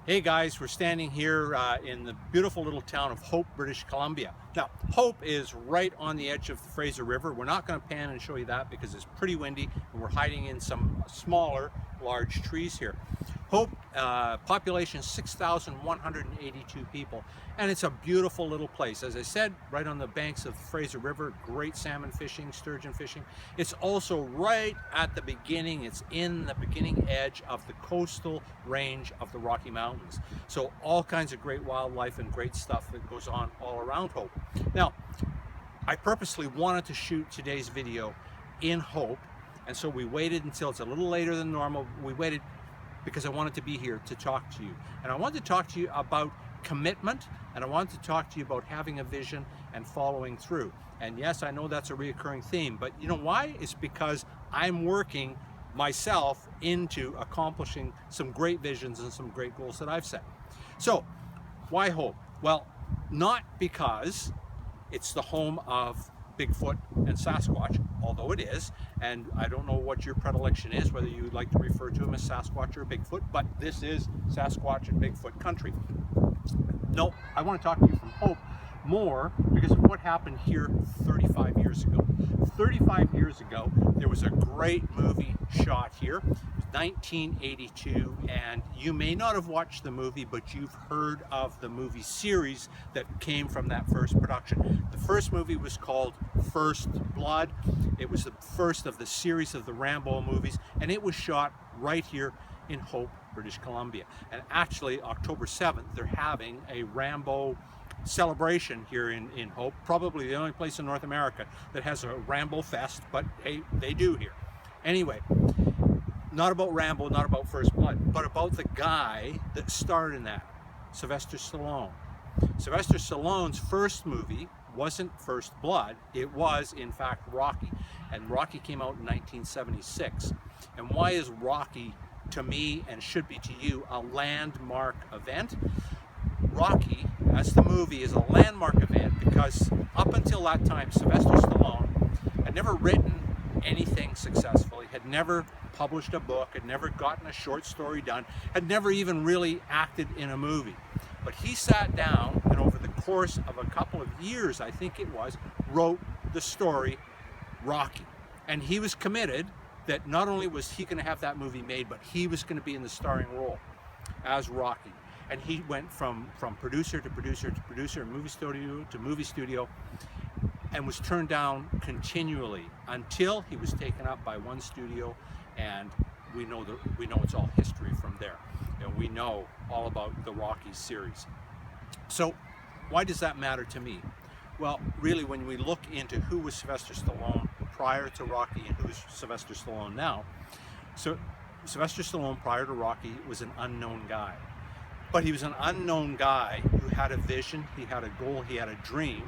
Hey guys, we're standing here in the beautiful little town of Hope, British Columbia. Now, Hope is right on the edge of the Fraser River. We're not going to pan and show you that because it's pretty windy and we're hiding in some smaller, large trees here. Hope, population 6,182 people, and it's a beautiful little place. As I said, right on the banks of the Fraser River, great salmon fishing, sturgeon fishing. It's also right at the beginning, it's in the beginning edge of the coastal range of the Rocky Mountains. So all kinds of great wildlife and great stuff that goes on all around Hope. Now, I purposely wanted to shoot today's video in Hope, and so we waited until it's a little later than normal. We waited because I wanted to be here to talk to you. And I wanted to talk to you about commitment, and I wanted to talk to you about having a vision and following through. And yes, I know that's a reoccurring theme, but you know why? It's because I'm working myself into accomplishing some great visions and some great goals that I've set. So, why Hope? Well, not because it's the home of Bigfoot and Sasquatch, although it is, and I don't know what your predilection is, whether you would like to refer to him as Sasquatch or Bigfoot, but this is Sasquatch and Bigfoot country. No, I want to talk to you from Hope more because of what happened here 35 years ago. 35 years ago, there was a great movie shot here. It was 1982, and you may not have watched the movie, but you've heard of the movie series that came from that first production. The first movie was called First Blood. It was the first of the series of the Rambo movies, and it was shot right here in Hope, British Columbia. And actually, October 7th, they're having a Rambo celebration here in Hope, probably the only place in North America that has a Rambo Fest, but hey, they do here. Anyway, not about Rambo, not about First Blood, but about the guy that starred in that, Sylvester Stallone. Sylvester Stallone's first movie wasn't First Blood, it was in fact Rocky, and Rocky came out in 1976. And why is Rocky, to me and should be to you, a landmark event? Rocky, as the movie, is a landmark event because up until that time, Sylvester Stallone had never written anything successfully, had never published a book, had never gotten a short story done, had never even really acted in a movie. But he sat down and over the course of a couple of years, I think it was, wrote the story Rocky. And he was committed that not only was he going to have that movie made, but he was going to be in the starring role as Rocky. And he went from producer to producer to producer, movie studio to movie studio, and was turned down continually until he was taken up by one studio, and we know it's all history from there. And we know all about the Rocky series. So why does that matter to me? Well, really, when we look into who was Sylvester Stallone prior to Rocky and who is Sylvester Stallone now, so Sylvester Stallone prior to Rocky was an unknown guy. But he was an unknown guy who had a vision, he had a goal, he had a dream.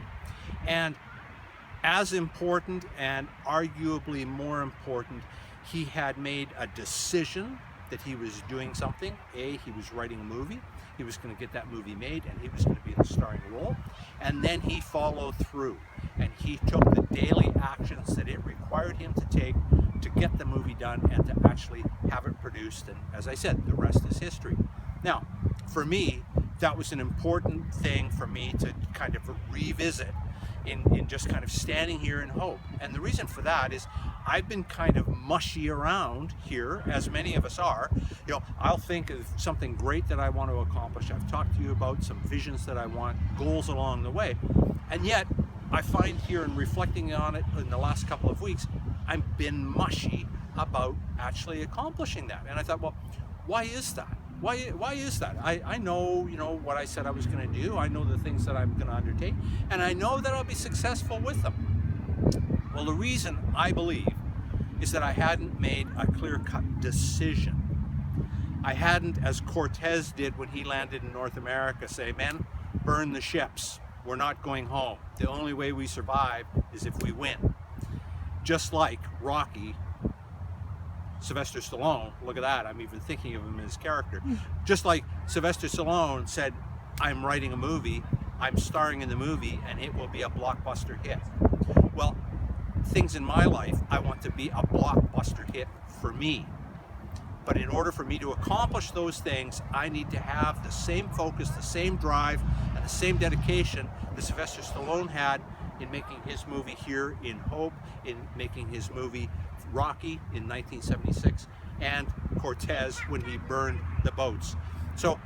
And as important and arguably more important, he had made a decision that he was doing something. A, he was writing a movie, he was going to get that movie made, and he was going to be in the starring role. And then he followed through, and he took the daily actions that it required him to take to get the movie done and to actually have it produced. And as I said, the rest is history. Now, for me, that was an important thing for me to kind of revisit in just kind of standing here in Hope. And the reason for that is I've been kind of mushy around here, as many of us are. You know, I'll think of something great that I want to accomplish. I've talked to you about some visions that I want, goals along the way. And yet, I find here in reflecting on it in the last couple of weeks, I've been mushy about actually accomplishing that. And I thought, well, why is that? Why is that? I know, you know, what I said I was going to do. I know the things that I'm going to undertake, and I know that I'll be successful with them. Well, the reason I believe is that I hadn't made a clear-cut decision. I hadn't, as Cortez did when he landed in North America, say, "Men, burn the ships. We're not going home. The only way we survive is if we win." Just like Rocky, Sylvester Stallone, look at that, I'm even thinking of him as character. Just like Sylvester Stallone said, "I'm writing a movie, I'm starring in the movie, and it will be a blockbuster hit." Well, things in my life, I want to be a blockbuster hit for me. But in order for me to accomplish those things, I need to have the same focus, the same drive, and the same dedication that Sylvester Stallone had in making his movie here in Hope, in making his movie Rocky in 1976, and Cortez when he burned the boats. So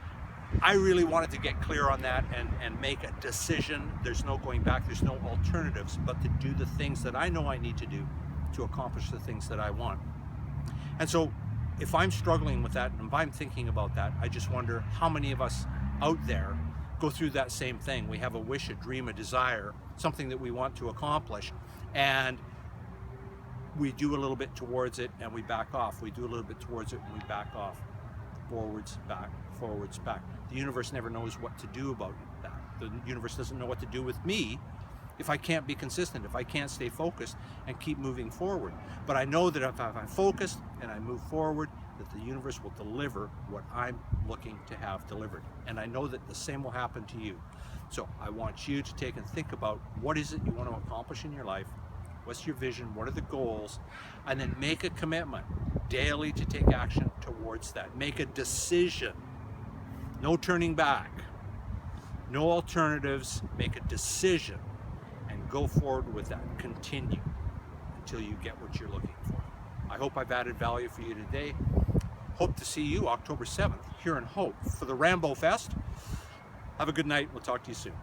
I really wanted to get clear on that and make a decision. There's no going back, there's no alternatives, but to do the things that I know I need to do to accomplish the things that I want. And so if I'm struggling with that, and if I'm thinking about that, I just wonder how many of us out there go through that same thing. We have a wish, a dream, a desire, something that we want to accomplish, and we do a little bit towards it and we back off. We do a little bit towards it and we back off. Forwards, back, forwards, back. The universe never knows what to do about that. The universe doesn't know what to do with me if I can't be consistent, if I can't stay focused and keep moving forward. But I know that if I'm focused and I move forward, that the universe will deliver what I'm looking to have delivered. And I know that the same will happen to you. So I want you to take and think about what is it you want to accomplish in your life, what's your vision, what are the goals, and then make a commitment daily to take action towards that. Make a decision, no turning back, no alternatives, make a decision and go forward with that. Continue until you get what you're looking for. I hope I've added value for you today. Hope to see you October 7th here in Hope for the Rambo Fest. Have a good night. We'll talk to you soon.